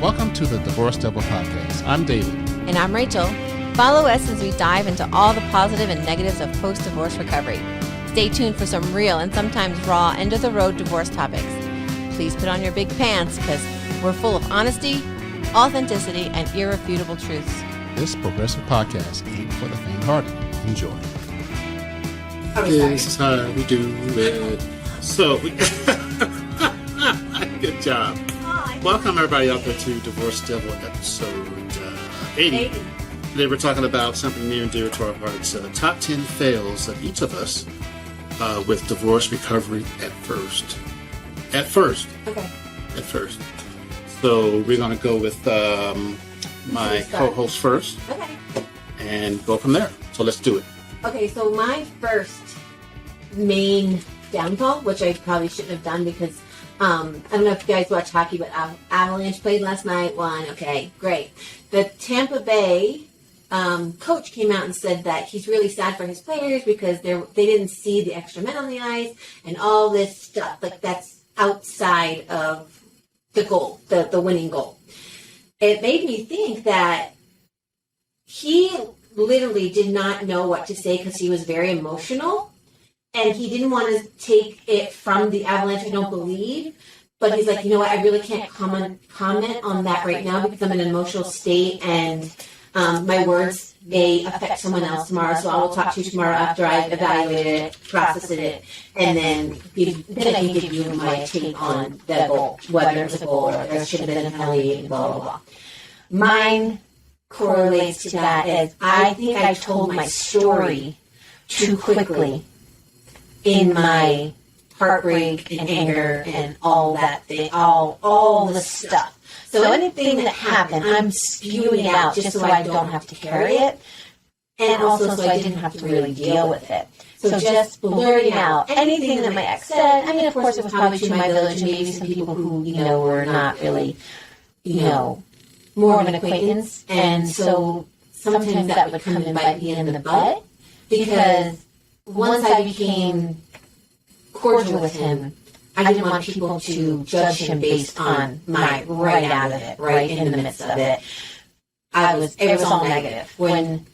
Welcome to the Divorce Devil Podcast. I'm David. And I'm Rachel. Follow us as we dive into all the positive and negatives of post-divorce recovery. Stay tuned for some real and sometimes raw end-of-the-road divorce topics. Please put on your big pants because we're full of honesty, authenticity, and irrefutable truths. This progressive podcast ain't for the faint-hearted. Enjoy. This is how we do it. So, good job. Welcome everybody out there to Divorce Devil episode 80. Today we're talking about something near and dear to our hearts. Top 10 fails of each of us with divorce recovery at first. At first. Okay. At first. So we're going to go with my co-host first. Okay. And go from there. So let's do it. Okay, so my first main downfall, which I probably shouldn't have done because I don't know if you guys watch hockey, but Avalanche played last night, won. Okay, great. The Tampa Bay coach came out and said that he's really sad for his players because they didn't see the extra men on the ice and all this stuff. Like, that's outside of the goal, the winning goal. It made me think that he literally did not know what to say because he was very emotional. And he didn't want to take it from the Avalanche, I don't believe. But he's like, you know what, I really can't comment on that right now because I'm in an emotional state and my words may affect someone else tomorrow. So I will talk to you tomorrow after I've evaluated it, processed it, and then I can give you my take on the goal, whether it's a goal or there should have been a penalty, and blah, blah, blah. Mine correlates to that as I think I told my story too quickly in my heartbreak and anger and all that thing, all the stuff. So anything that happened, I'm spewing it out just so I don't have to carry it, and also so I didn't have to really deal with it. So just blurting out anything that my ex said. I mean, of course, it was probably to my village, maybe some people who, were not really, more of an acquaintance. And so sometimes that would come and bite me in the butt because once I became cordial with him, I didn't want people to judge him based on my right out of it, right in the midst of it. It was all negative. When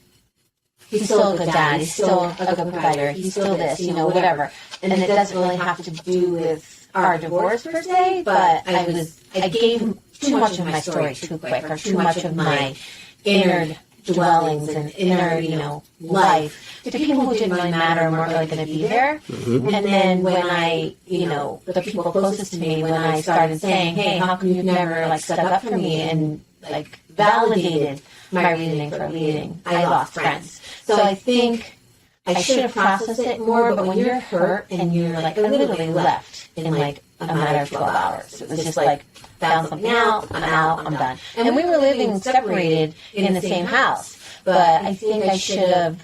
he's still a good dad, he's still a good provider, he's still this, whatever. And it doesn't really have to do with our divorce per se, but I gave too much of my story too quick, or too much of my inner dwellings and inner, life to people who didn't really matter and weren't really going to be there. Mm-hmm. And then when I, the people closest to me, when I started saying, hey, how come you've never, stuck up for me and, validated my reasoning for leaving, I lost friends. So I think I should have processed it more, but when you're hurt and you're, I literally left in, a matter of 12 hours. It was just found something out, I'm done. And we were living separated in the same house. But I think I should have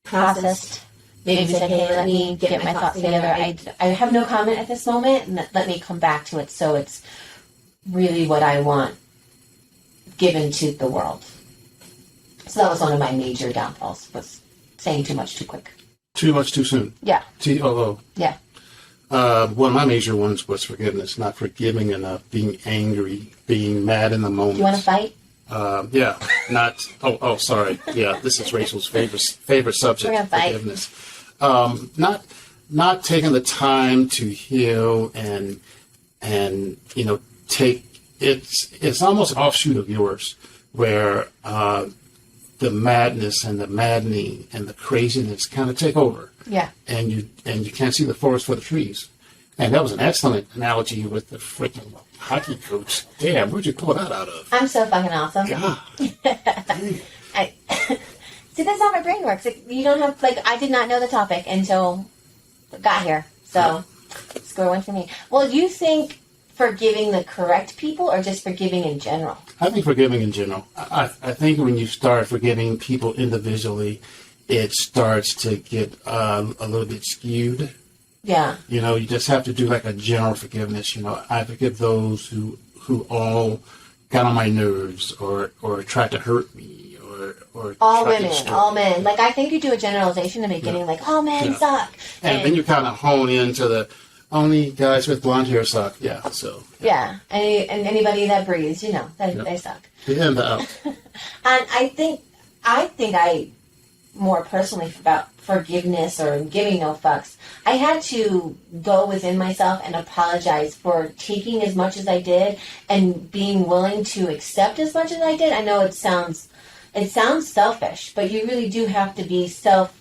processed, maybe said, hey, let me get my thoughts together. I have no comment at this moment, and let me come back to it so it's really what I want given to the world. So that was one of my major downfalls, was saying too much too quick. Too much too soon. Yeah. Yeah. One of my major ones was forgiveness, not forgiving enough, being angry, being mad in the moment. You want to fight? Yeah, not. Sorry. Yeah, this is Rachel's favorite subject. We're gonna fight. Forgiveness. Not taking the time to heal and take it's almost an offshoot of yours, where the madness and the maddening and the craziness kind of take over. Yeah. And you can't see the forest for the trees. And that was an excellent analogy with the freaking hockey coach. Damn, where'd you pull that out of? I'm so fucking awesome. God. See, that's how my brain works. You don't have, I did not know the topic until it got here. So, score one for me. Well, do you think forgiving the correct people or just forgiving in general? I think forgiving in general. I think when you start forgiving people individually, it starts to get a little bit skewed. Yeah. You just have to do a general forgiveness. I forgive those who all got on my nerves or tried to hurt me or all women, all men. I think you do a generalization in the beginning, all men suck. And then you kind of hone into only guys with blonde hair suck. Yeah, so. Yeah, and anybody that breathes, they suck. Yeah, and the out. And I think I more personally about forgiveness or giving no fucks, I had to go within myself and apologize for taking as much as I did and being willing to accept as much as I did. I know it sounds selfish, but you really do have to be selfless,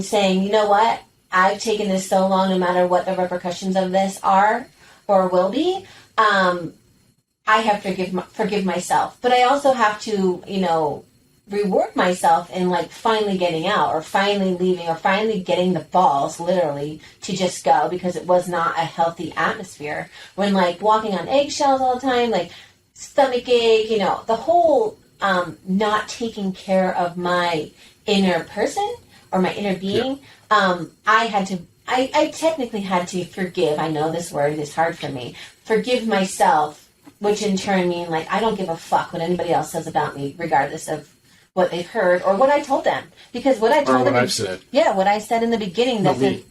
saying, you know what, I've taken this so long, no matter what the repercussions of this are or will be. I have to forgive myself, but I also have to, reward myself in like finally getting out or finally leaving or finally getting the balls literally to just go, because it was not a healthy atmosphere when like walking on eggshells all the time, like stomach ache, the whole not taking care of my inner person or my inner being. Yeah. I technically had to forgive. I know this word is hard for me. Forgive myself, which in turn mean like I don't give a fuck what anybody else says about me, regardless of what they've heard or what I told them. Because what I told them, I've said. Yeah, what I said in the beginning. That's it.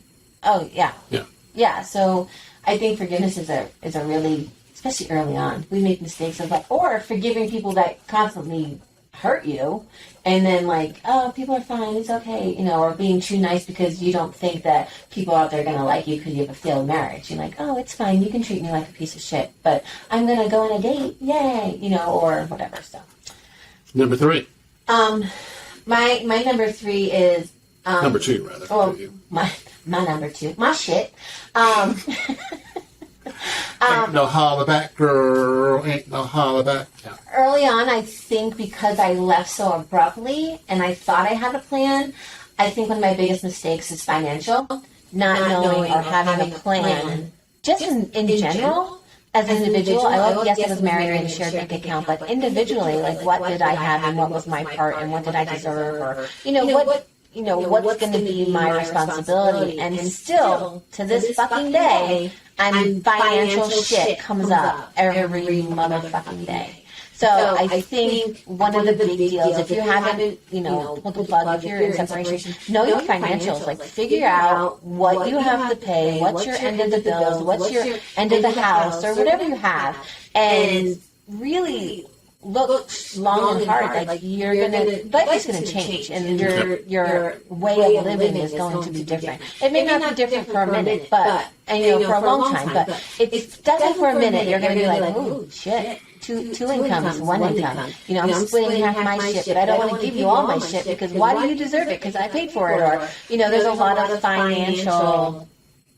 Oh yeah. Yeah. Yeah. So I think forgiveness is a really, especially early on, we make mistakes of like, or forgiving people that constantly hurt you, and then like, oh, people are fine, it's okay, or being too nice because you don't think that people out there are gonna like you because you have a failed marriage. You're like, oh, it's fine, you can treat me like a piece of shit, but I'm gonna go on a date, yay, or whatever. So number 3. My number 3 is number 2 rather. Oh, my number 2, my shit. Ain't no holla back, girl. Ain't no holla back. Yeah. Early on, I think because I left so abruptly and I thought I had a plan, I think one of my biggest mistakes is financial. Not knowing or having a plan. Just in general, as an individual, I was married and shared bank account, but individually, like what did I have and what was my part and what did I deserve, or, what's going to be my responsibility. And still, to this fucking day, financial shit comes up every motherfucking day. So I think one of the big deals, if you haven't, pulled the plug, if you're in separation, know your financials. Like, figure out what you have to pay, what's your end of the bills, what's your end of the house, or whatever you have, and really look long and hard. Like you're gonna, life is gonna change, and your way of living is going to be different. It may not be different for a minute, but for a long time. But it's definitely for a minute. You're gonna be like, oh shit. Two incomes, one income. I'm splitting half my shit, but I don't want to give you all my shit because why do you deserve it? Because I paid for it. Or, there's a lot of financial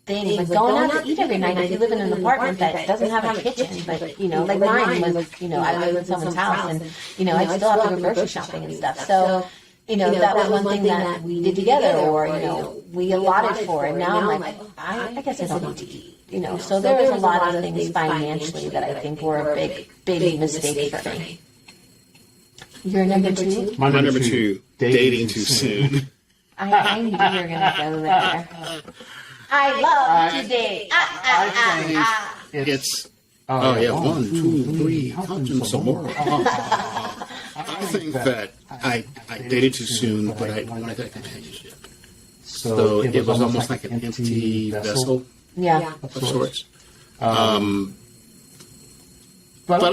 things. Like going out to eat every night if you live in an apartment that doesn't have a kitchen. But, like mine was, I live in someone's house and, I still have to go grocery shopping and stuff. So, that was one thing that we did together or, we allotted for. And now I'm like, I guess I don't need to eat. So there was a lot of things financially that I think were a big mistake for me. Your number 2? My number 2, dating too soon. I knew you were going to go there. I love to date. It's, 1, 2, 3, count some more. I think that I dated too soon, but I wanted that companionship. So it was almost like an empty vessel. Yeah. Of sorts. But I'm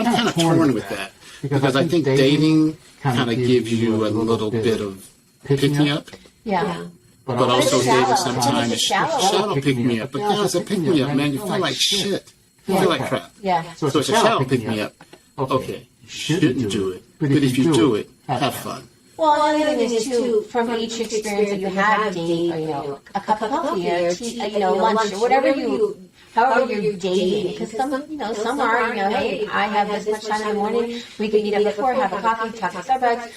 kind of torn with that because I think dating kind of gives you a little bit of picking up. Yeah. But also dating sometimes is shallow pick me up. But guys, a pick me up, man, you feel like shit. You feel like crap. Yeah. So it's a shallow pick me up. Okay, you shouldn't do it. But if you do it, have fun. Well, and the other thing is, too, from each experience that you have dating, or, a cup of coffee, or tea, lunch, or whatever however you're dating, because some are, hey, I have this much time in the morning, we can meet up at 4, have a coffee, talk at Starbucks,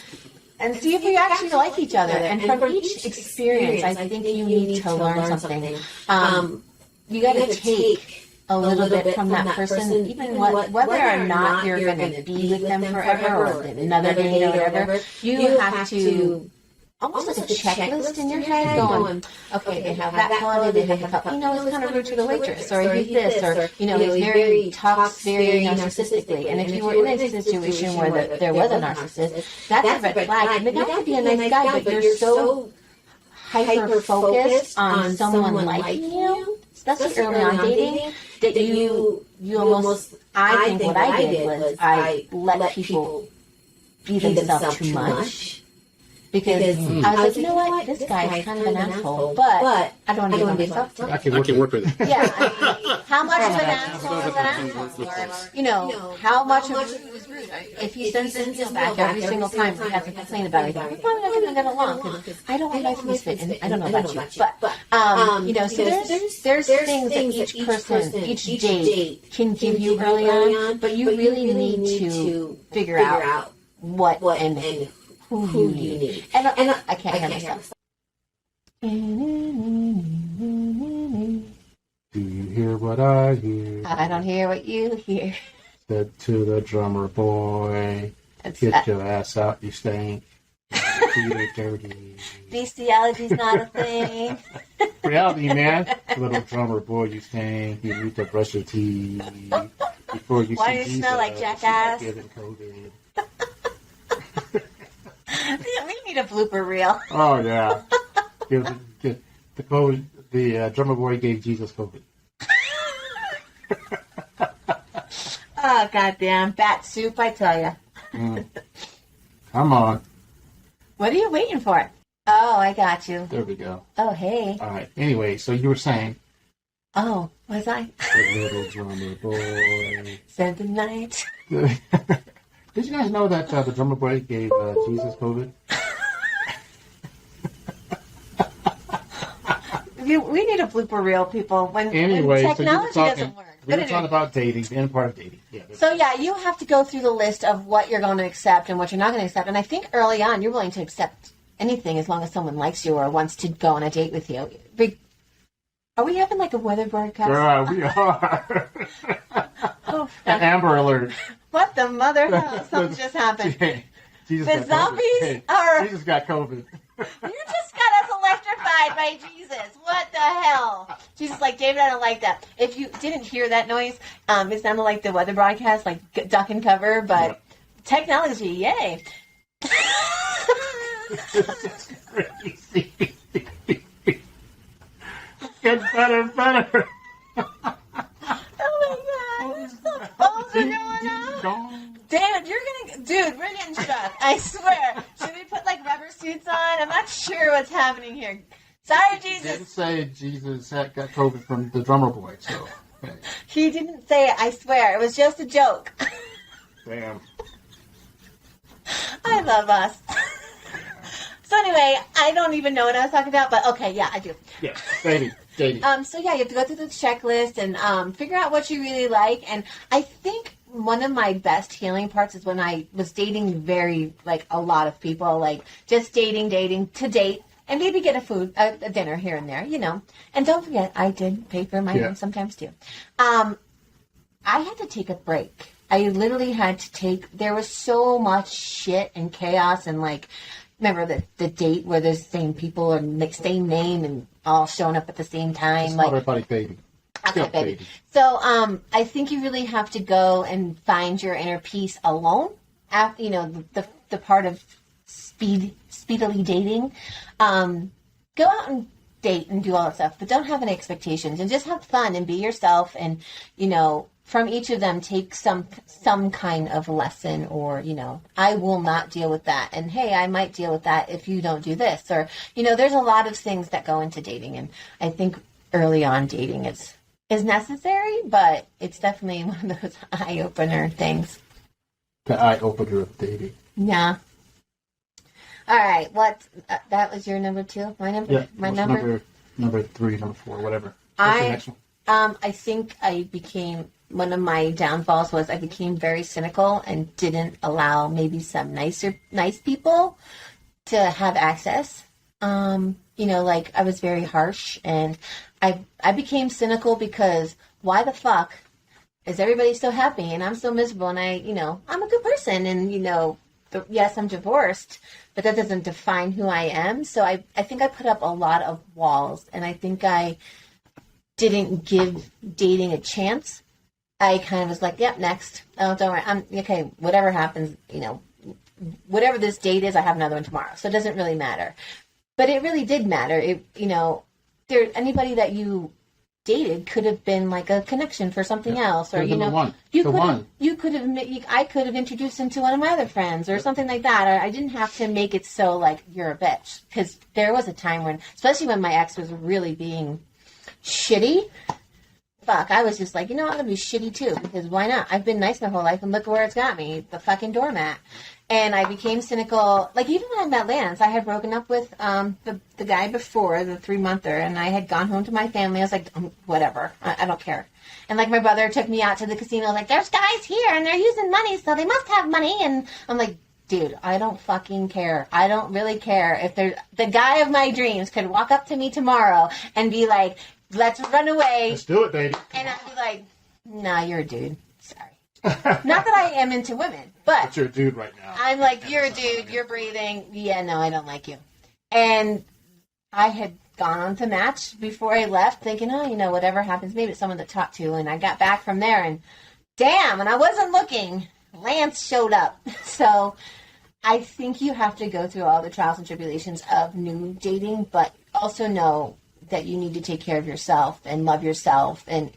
and see if we actually like each other. And from each experience, I think you need to learn something. You got to take a little bit from that person, even whether or not you're going to be with them forever or another day or whatever, you have to almost like a checklist in your head going, okay, they have that quality, they have that, it's kind of rude to the waitress, or he's this, or, he's talks very narcissistically. And if you were in a situation where there was a narcissist, that's a red flag. It may not be a nice guy, but you're so hyper focused on someone liking you, especially early on dating, that you almost, I think what I did was I let people be themselves too much. Because I was like, you know what, this guy is kind of an asshole, but I don't want to be myself today. I can work with it. Yeah, I mean, how much of an asshole is an asshole? Or, how much of it was rude? If he sends his email back every single time he has to complain about anything, we're probably not going to get along, because I don't like my fit, and I don't know about you. But, so there's things that each person, each date can give you early on, but you really need to figure out what and who you need. And I can't hear myself. Do you hear what I hear? I don't hear what you hear. Said to the drummer boy, get your ass out, you stink. Feet are dirty. Bestiality's not a thing. Reality, man. Little drummer boy, you stink. You need to brush your teeth before you Why see do you Jesus. smell like jackass? Getting COVID. We need a blooper reel. Oh yeah. The COVID. The drummer boy gave Jesus COVID. Oh, goddamn. Bat soup, I tell ya. Come on. What are you waiting for? Oh, I got you. There we go. Oh, hey. All right. Anyway, so you were saying. Oh, was I? The little drummer boy. Spend the night. Did you guys know that the drummer boy gave Jesus COVID? We need a blooper reel, people. When technology doesn't work. We were talking about dating, the end part of dating. Yeah, so, you have to go through the list of what you're going to accept and what you're not going to accept. And I think early on, you're willing to accept anything as long as someone likes you or wants to go on a date with you. Are we having like a weather broadcast? Yeah, we are. Oh, an Amber Alert. What the mother hell? Something just happened. Jesus the zombies are... Jesus got COVID. You just got us electrified by Jesus. What the hell? Jesus, like, David, I don't like that. If you didn't hear that noise, it sounded like the weather broadcast, like duck and cover, but technology, yay. This is crazy. It's better and better. Oh my God, some phones are going on. David, we're getting struck. I swear. Should we put like rubber suits on? I'm not sure what's happening here. Sorry, Jesus. He didn't say Jesus got COVID from the drummer boy, so. Okay. He didn't say it, I swear. It was just a joke. Damn. I love us. So anyway, I don't even know what I was talking about, but okay, yeah, I do. Yeah, dating. So yeah, you have to go through the checklist and figure out what you really like. And I think one of my best healing parts is when I was dating a lot of people, like just dating to date, and maybe get a dinner here and there, And don't forget, I did pay for my own sometimes too. I had to take a break. I literally had to there was so much shit and chaos and remember the date where there's the same people or same name and all showing up at the same time. It's not everybody baby. Okay, baby. So I think you really have to go and find your inner peace alone. After, the part of speedily dating. Go out and date and do all that stuff, but don't have any expectations and just have fun and be yourself. And from each of them, take some kind of lesson, or I will not deal with that, and hey, I might deal with that if you don't do this, or there's a lot of things that go into dating, and I think early on dating is necessary, but it's definitely one of those eye-opener things. The eye-opener of dating. Yeah. All right. That was your number 2? My number? Yeah. My number 3, number 4, whatever. What's the next one? I think one of my downfalls was I became very cynical and didn't allow maybe some nice people to have access. I was very harsh, and I became cynical because why the fuck is everybody so happy and I'm so miserable, and I'm a good person, and yes, I'm divorced, but that doesn't define who I am. So I think I put up a lot of walls, and I think I didn't give dating a chance. I kind of was like, yep, next. Oh, don't worry. I'm okay. Whatever happens, whatever this date is, I have another one tomorrow. So it doesn't really matter. But it really did matter. Anybody that you dated could have been like a connection for something else, or I could have introduced him to one of my other friends or something like that. Or I didn't have to make it so like you're a bitch, because there was a time when, especially when my ex was really being shitty. Fuck, I was just like, I'm gonna be shitty too, because why not? I've been nice my whole life, and look where it's got me, the fucking doormat. And I became cynical. Like, even when I met Lance, I had broken up with the guy before, the 3-monther, and I had gone home to my family. I was like, whatever, I don't care. And, like, my brother took me out to the casino. Like, there's guys here, and they're using money, so they must have money. And I'm like, dude, I don't fucking care. I don't really care. If the guy of my dreams could walk up to me tomorrow and be like, let's run away. Let's do it, baby. And I'd be like, nah, you're a dude. Sorry. Not that I am into women, but you're a dude right now. I'm like, you're a dude, you're breathing. Yeah, no, I don't like you. And I had gone on to Match before I left, thinking, whatever happens, maybe it's someone to talk to. And I got back from there, and damn, and I wasn't looking. Lance showed up. So I think you have to go through all the trials and tribulations of new dating, but also know that you need to take care of yourself and love yourself, and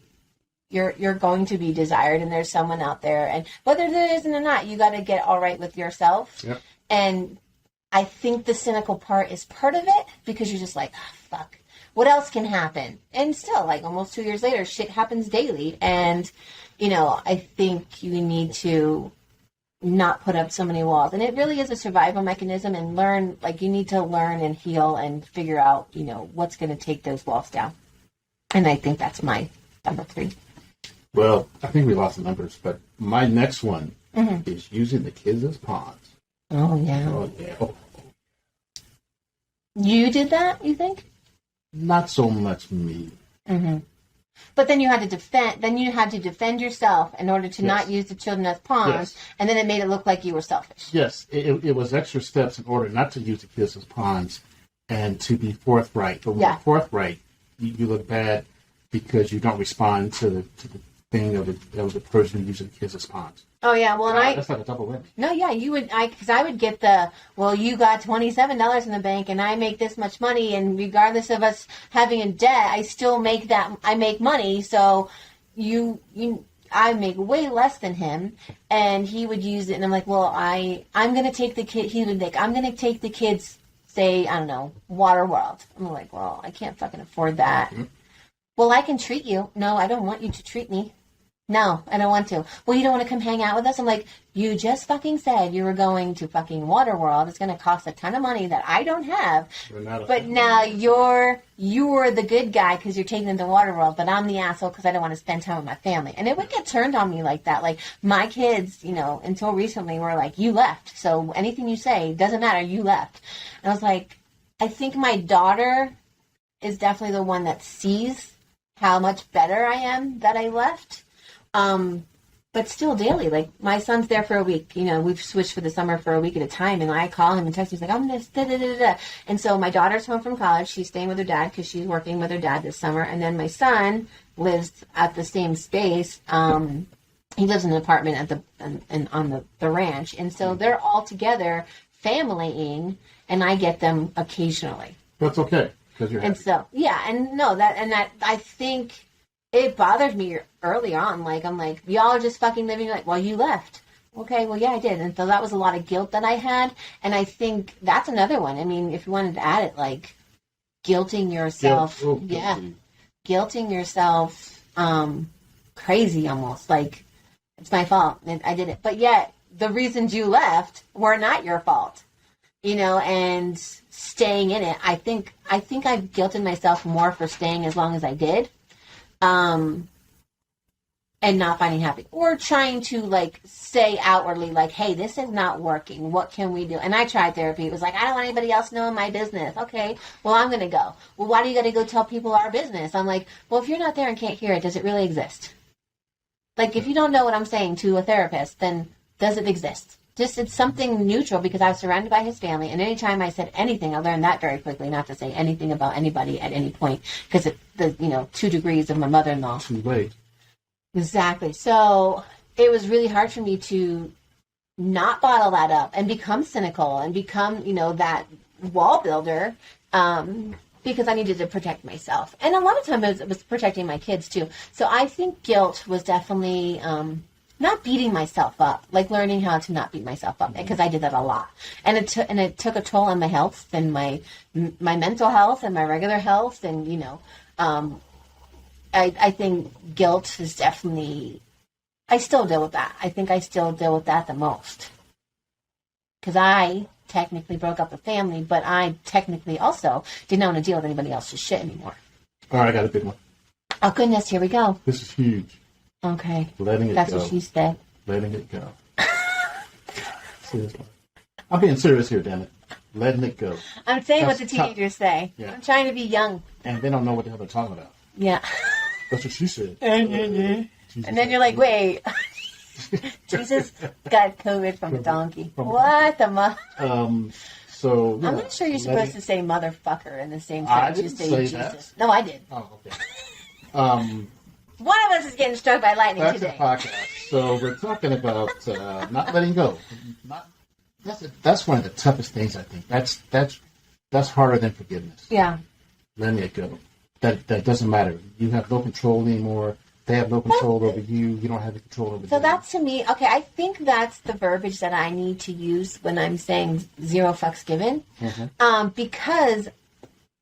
you're going to be desired, and there's someone out there, and whether there isn't or not, you got to get all right with yourself. Yep. And I think the cynical part is part of it, because you're just like, fuck, what else can happen? And still, like, almost 2 years later, shit happens daily, and I think you need to not put up so many walls, and it really is a survival mechanism, and learn, like, you need to learn and heal and figure out what's going to take those walls down. And I think that's my number 3. Well, I think we lost the numbers, but my next one is using the kids as pawns. Oh, yeah. Oh, yeah. Oh. You did that, you think? Not so much me. Mm-hmm. But then you had to defend yourself in order to not use the children as pawns, and then it made it look like you were selfish. Yes, it was extra steps in order not to use the kids as pawns and to be forthright. But when you're forthright, you look bad because you don't respond to the thing of the person using the kids as pawns. Oh, yeah. Well, that's like a double win. No, yeah, you would. Because I would get you got $27 in the bank, and I make this much money, and regardless of us having a debt, I still make that. I make money, so I make way less than him, and he would use it, and I'm like, well, I'm going to take the kid. He would think, I'm going to take the kids, say, I don't know, Water World. I'm like, well, I can't fucking afford that. Mm-hmm. Well, I can treat you. No, I don't want you to treat me. No, I don't want to. Well, you don't want to come hang out with us? I'm like, you just fucking said you were going to fucking Waterworld. It's going to cost a ton of money that I don't have. But now you're the good guy because you're taking them to Waterworld, but I'm the asshole because I don't want to spend time with my family. And it would get turned on me like that. Like, my kids, until recently were like, you left. So anything you say, doesn't matter, you left. And I was like, I think my daughter is definitely the one that sees how much better I am that I left. But still daily, like, my son's there for a week, we've switched for the summer for a week at a time, and I call him and text him, he's like, I'm going to da-da-da-da. And so my daughter's home from college, she's staying with her dad because she's working with her dad this summer, and then my son lives at the same space. He lives in an apartment on the ranch, and so they're all together familying, and I get them occasionally. That's okay, because you're happy. And so, yeah, and no, that I think it bothered me early on. Like, I'm like, y'all are just fucking living. Like, well, you left. Okay, well, yeah, I did. And so that was a lot of guilt that I had. And I think that's another one. I mean, if you wanted to add it, like, guilting yourself. Guilting yourself crazy almost. Like, it's my fault. I did it. But yet, the reasons you left were not your fault. And staying in it. I think I've guilted myself more for staying as long as I did. And not finding happy, or trying to, like, say outwardly, like, hey, this is not working. What can we do? And I tried therapy. It was like, I don't want anybody else knowing my business. Okay, well, I'm going to go. Well, why do you got to go tell people our business? I'm like, well, if you're not there and can't hear it, does it really exist? Like, if you don't know what I'm saying to a therapist, then does it exist? Just, it's something neutral, because I was surrounded by his family, and anytime I said anything, I learned that very quickly, not to say anything about anybody at any point, because 2 degrees of my mother-in-law. Too late. Exactly. So it was really hard for me to not bottle that up and become cynical and become, that wall builder, because I needed to protect myself. And a lot of times it was protecting my kids too. So I think guilt was definitely not beating myself up, like learning how to not beat myself up, because I did that a lot. And it took a toll on my health and my mental health and my regular health. And, you know, I think guilt is definitely, I still deal with that. I think I still deal with that the most. Because I technically broke up a family, but I technically also did not want to deal with anybody else's shit anymore. All right, I got a big one. Oh, goodness, here we go. This is huge. Okay. Letting it That's go. what she said. Letting it go. Seriously. I'm being serious here, damn it. Letting it go. I'm saying That's what the teenagers say. Yeah. I'm trying to be young. And they don't know what the hell they're talking about. Yeah. That's what she said. And then you're like, wait. Jesus got COVID from a donkey. What the So yeah, I'm not sure you're supposed to say motherfucker in the same I sentence. didn't You say say Jesus. that. No, I did. Oh, okay. One of us is getting struck by lightning Back to the today. podcast. So we're talking about not letting go. That's one of the toughest things, I think. That's harder than forgiveness. Yeah. Letting it go. That doesn't matter. You have no control anymore. They have no control over you. You don't have the control over them. So that to me, okay, I think that's the verbiage that I need to use when I'm saying zero fucks given. Mm-hmm. Because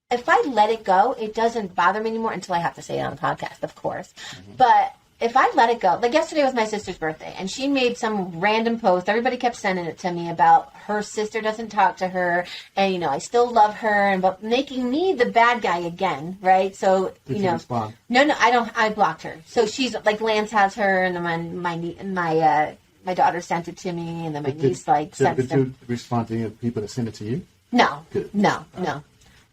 if I let it go, it doesn't bother me anymore until I have to say it on the podcast, of course. Mm-hmm. But if I let it go, like yesterday was my sister's birthday, and she made some random post. Everybody kept sending it to me about her sister doesn't talk to her, and, you know, I still love her, and but making me the bad guy again, right? So, Did you you know, respond? no, I don't. I blocked her. So she's like, Lance has her, and then my daughter sent it to me, and then my niece like sent it. Did you respond to any of the people that sent it to you? No, Good. no.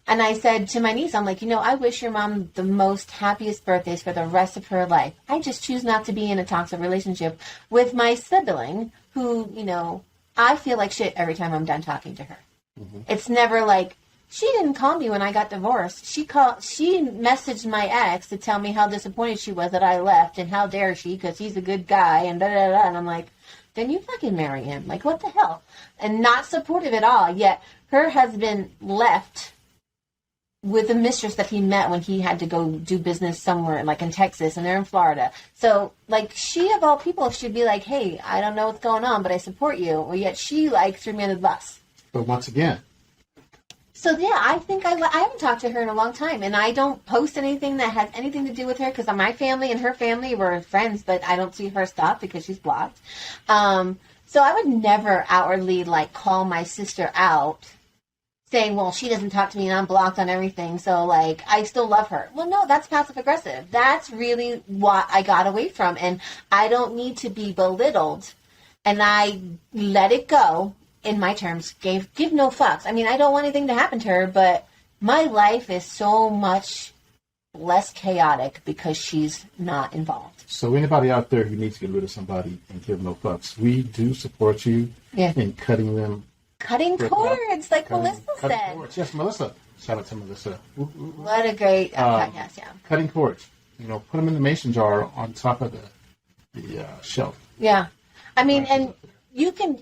And I said to my niece, I'm like, you know, I wish your mom the most happiest birthdays for the rest of her life. I just choose not to be in a toxic relationship with my sibling who, you know, I feel like shit every time I'm done talking to her. Mm-hmm. It's never like, she didn't call me when I got divorced. She messaged my ex to tell me how disappointed she was that I left and how dare she because he's a good guy and da-da-da. And I'm like, then you fucking marry him. Like, what the hell? And not supportive at all. Yet her husband left with a mistress that he met when he had to go do business somewhere, like in Texas, and they're in Florida. So, like, she of all people should be like, hey, I don't know what's going on, but I support you. Well, yet she, like, threw me under the bus. But once again. So, yeah, I think I haven't talked to her in a long time, and I don't post anything that has anything to do with her, because my family and her family were friends, but I don't see her stuff because she's blocked. So I would never outwardly, like, call my sister out saying, well, she doesn't talk to me and I'm blocked on everything, so, like, I still love her. Well, no, that's passive-aggressive. That's really what I got away from, and I don't need to be belittled, and I let it go in my terms, give no fucks. I mean, I don't want anything to happen to her, but my life is so much less chaotic because she's not involved. So anybody out there who needs to get rid of somebody and give no fucks, we do support you in cutting them. Cutting cords, like Melissa said. Cords. Yes, Melissa. Shout out to Melissa. What a great podcast, yeah. Cutting cords. You know, put them in the mason jar on top of the shelf. Yeah. I mean, and you can,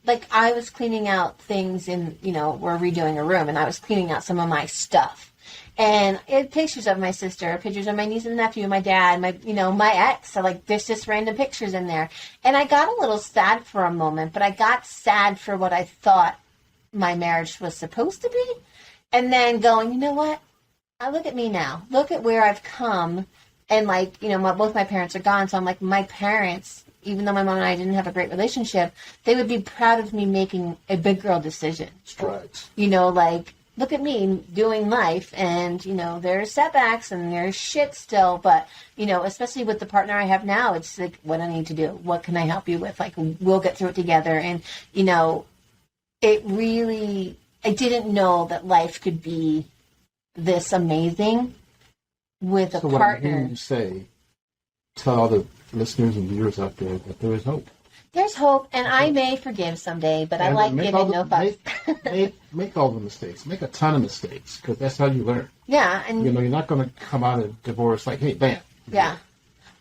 like, I was cleaning out things in, you know, we're redoing a room, and I was cleaning out some of my stuff. And it had pictures of my sister, pictures of my niece and nephew, my dad, my ex. So, like, there's just random pictures in there. And I got a little sad for a moment, but I got sad for what I thought my marriage was supposed to be. And then going, you know what? I look at me now. Look at where I've come. And, like, you know, both my parents are gone. So I'm like, my parents, even though my mom and I didn't have a great relationship, they would be proud of me making a big girl decision. Right. You know, like, look at me doing life, and, you know, there's setbacks and there's shit still, but, you know, especially with the partner I have now, it's like, what I need to do, what can I help you with, like, we'll get through it together. And, you know, I didn't know that life could be this amazing with a partner. So what I'm hearing you say, tell all the listeners and viewers out there that there is hope. There's hope, and I may forgive someday, but I like giving no fucks. Make all the mistakes. Make a ton of mistakes, because that's how you learn. Yeah, and you know, you're not going to come out of divorce like, hey, bam. Yeah.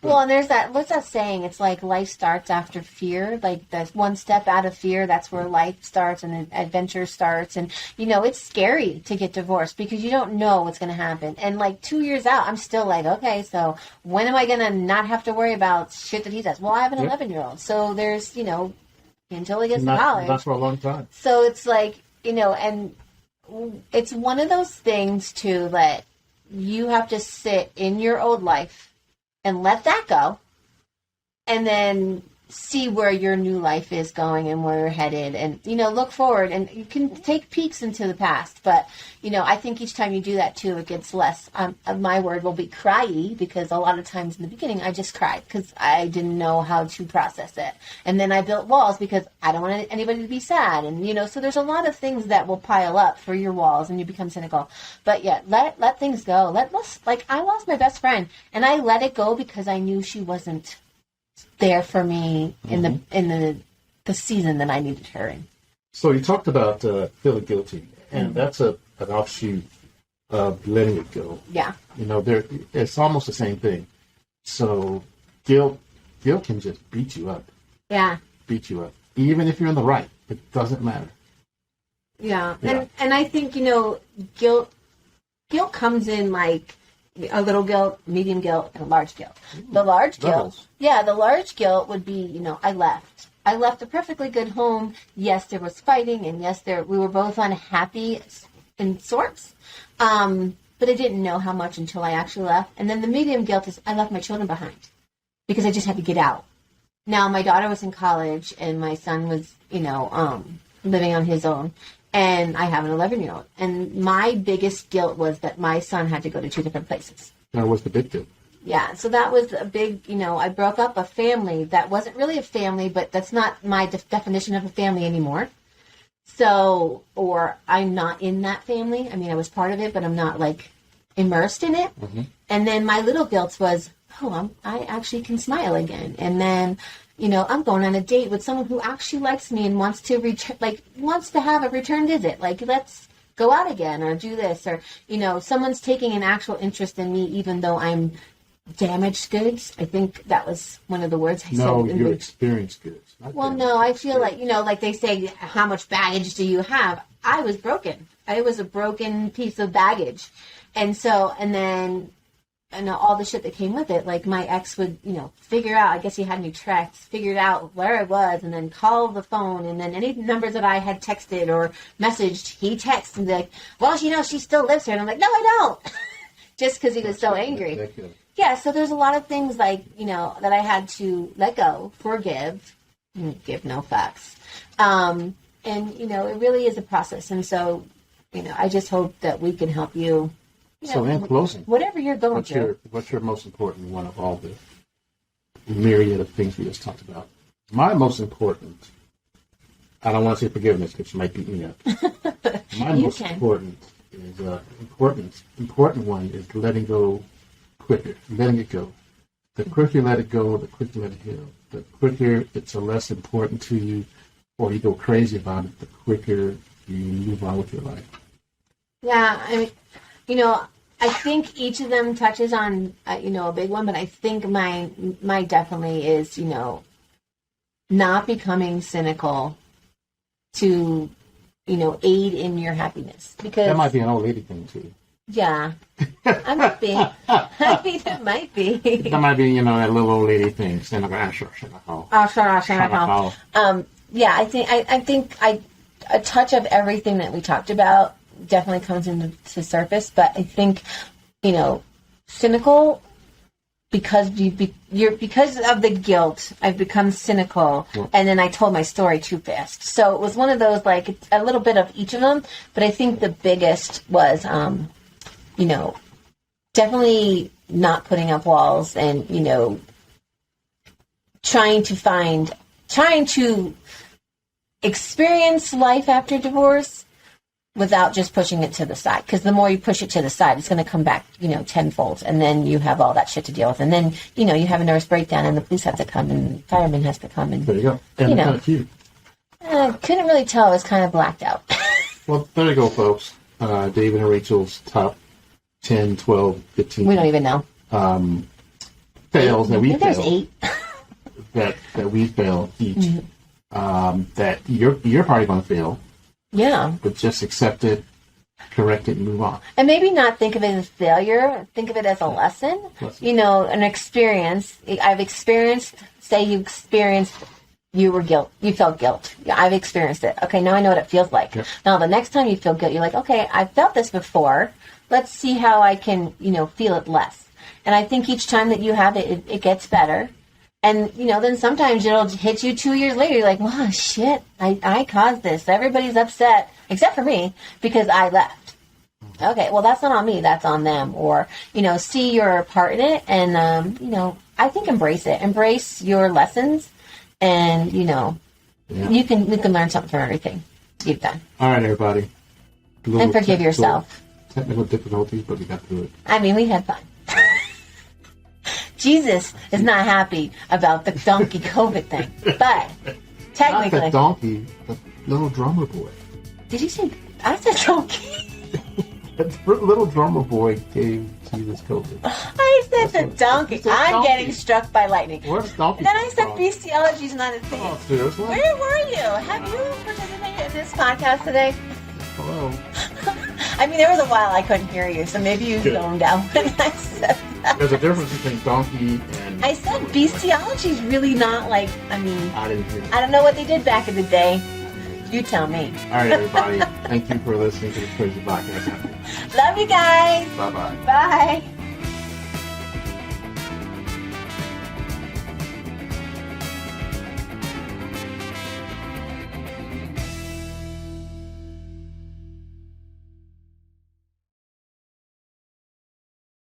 Well, and there's what's that saying? It's like life starts after fear. Like that's one step out of fear, that's where life starts and adventure starts. And, it's scary to get divorced because you don't know what's going to happen. And like 2 years out, I'm still like, okay, so when am I going to not have to worry about shit that he does? Well, I have an 11-year-old. So there's, until he gets to college. That's for a long time. So it's like, and it's one of those things too that you have to sit in your old life and let that go, and then see where your new life is going and where you're headed, and look forward. And you can take peeks into the past, but I think each time you do that too, it gets less. My word will be cryy, because a lot of times in the beginning I just cried because I didn't know how to process it, and then I built walls because I don't want anybody to be sad, and so there's a lot of things that will pile up for your walls, and you become cynical. But yeah, let things go. Like I lost my best friend, and I let it go because I knew she wasn't there for me in the season that I needed her in. So you talked about feeling guilty, and that's an offshoot of letting it go. Yeah. It's almost the same thing. So guilt can just beat you up. Yeah. Beat you up. Even if you're in the right, it doesn't matter. Yeah. And I think, guilt comes in like a little guilt, medium guilt, and a large guilt. The large guilt, the large guilt would be, I left. I left a perfectly good home. Yes, there was fighting, and yes, we were both unhappy in sorts. But I didn't know how much until I actually left. And then the medium guilt is I left my children behind because I just had to get out. Now, my daughter was in college, and my son was, living on his own. And I have an 11-year-old. And my biggest guilt was that my son had to go to 2 different places. That was the big deal. Yeah, so that was a big, I broke up a family that wasn't really a family, but that's not my definition of a family anymore. So, or I'm not in that family. I mean, I was part of it, but I'm not, like, immersed in it. Mm-hmm. And then my little guilt was, I actually can smile again. And then, I'm going on a date with someone who actually likes me and wants to have a return visit. Like, let's go out again or do this. Or, someone's taking an actual interest in me even though I'm damaged goods. I think that was one of the words I said. No, you're experienced goods. Well, no, I feel like, like they say, how much baggage do you have? I was broken. I was a broken piece of baggage. And so, and then... and all the shit that came with it, like my ex would, figure out, I guess he had me tracked, figured out where I was, and then call the phone, and then any numbers that I had texted or messaged, he texted and be like, well, she still lives here. And I'm like, no, I don't. Just because he was so angry. Ridiculous. Yeah, so there's a lot of things like, that I had to let go, forgive, give no fucks. And, it really is a process. And so, I just hope that we can help you. So in closing, whatever you're going through. What's your most important one of all the myriad of things we just talked about? My most important, I don't want to say forgiveness because you might beat me up. My most important is important one is letting go quicker, letting it go. The quicker you let it go, the quicker you let it heal. The quicker it's less important to you, or you go crazy about it, the quicker you move on with your life. Yeah, I mean, I think each of them touches on, a big one, but I think my definitely is, not becoming cynical to, aid in your happiness. Because that might be an old lady thing, too. Yeah. I might be. I mean, it might be. That might be, that little old lady thing. Cynical. Yeah, I think a touch of everything that we talked about definitely comes into surface, but I think, cynical because because of the guilt, I've become cynical, and then I told my story too fast. So it was one of those, like, a little bit of each of them, but I think the biggest was, definitely not putting up walls and, trying to experience life after divorce without just pushing it to the side. Because the more you push it to the side, it's going to come back, tenfold. And then you have all that shit to deal with. And then, you have a nervous breakdown and the police have to come and the fireman has to come. And, there you go. And kind of cute. Couldn't really tell. I was kind of blacked out. Well, there you go, folks. David and Rachel's top 10, 12, 15. We don't even know. fails that we there's failed, 8 that we failed each, that you're probably going to fail. Yeah. But just accept it, correct it, and move on. And maybe not think of it as failure. Think of it as a lesson. You know, an experience. I've experienced. Say you experienced. You felt guilt. I've experienced it. Okay, now I know what it feels like. Yep. Now the next time you feel guilt, you're like, okay, I've felt this before. Let's see how I can, feel it less. And I think each time that you have it, it gets better. And, then sometimes it'll hit you 2 years later. You're like, wow, shit, I caused this. Everybody's upset, except for me, because I left. Okay, well, that's not on me. That's on them. Or, see your part in it. And, I think embrace it. Embrace your lessons. And, we can learn something from everything you've done. All right, everybody. And forgive yourself. Technical difficulties, but we got through it. I mean, we had fun. Jesus is not happy about the donkey COVID thing, but technically, not the donkey, the little drummer boy. Did you say? I said donkey. The little drummer boy gave Jesus COVID. I said the donkey. I'm donkey. Getting struck by lightning. Where's donkey? Then I said bestiality is not a thing. Oh, seriously? Where were you? Have you participated in this podcast today? Hello. I mean, there was a while I couldn't hear you, so maybe you zoned out when I said that. There's a difference between donkey and... I said bestiality is really not like, I didn't hear that. I don't know what they did back in the day. You tell me. All right, everybody. Thank you for listening to this crazy podcast. Love you guys. Bye-bye. Bye.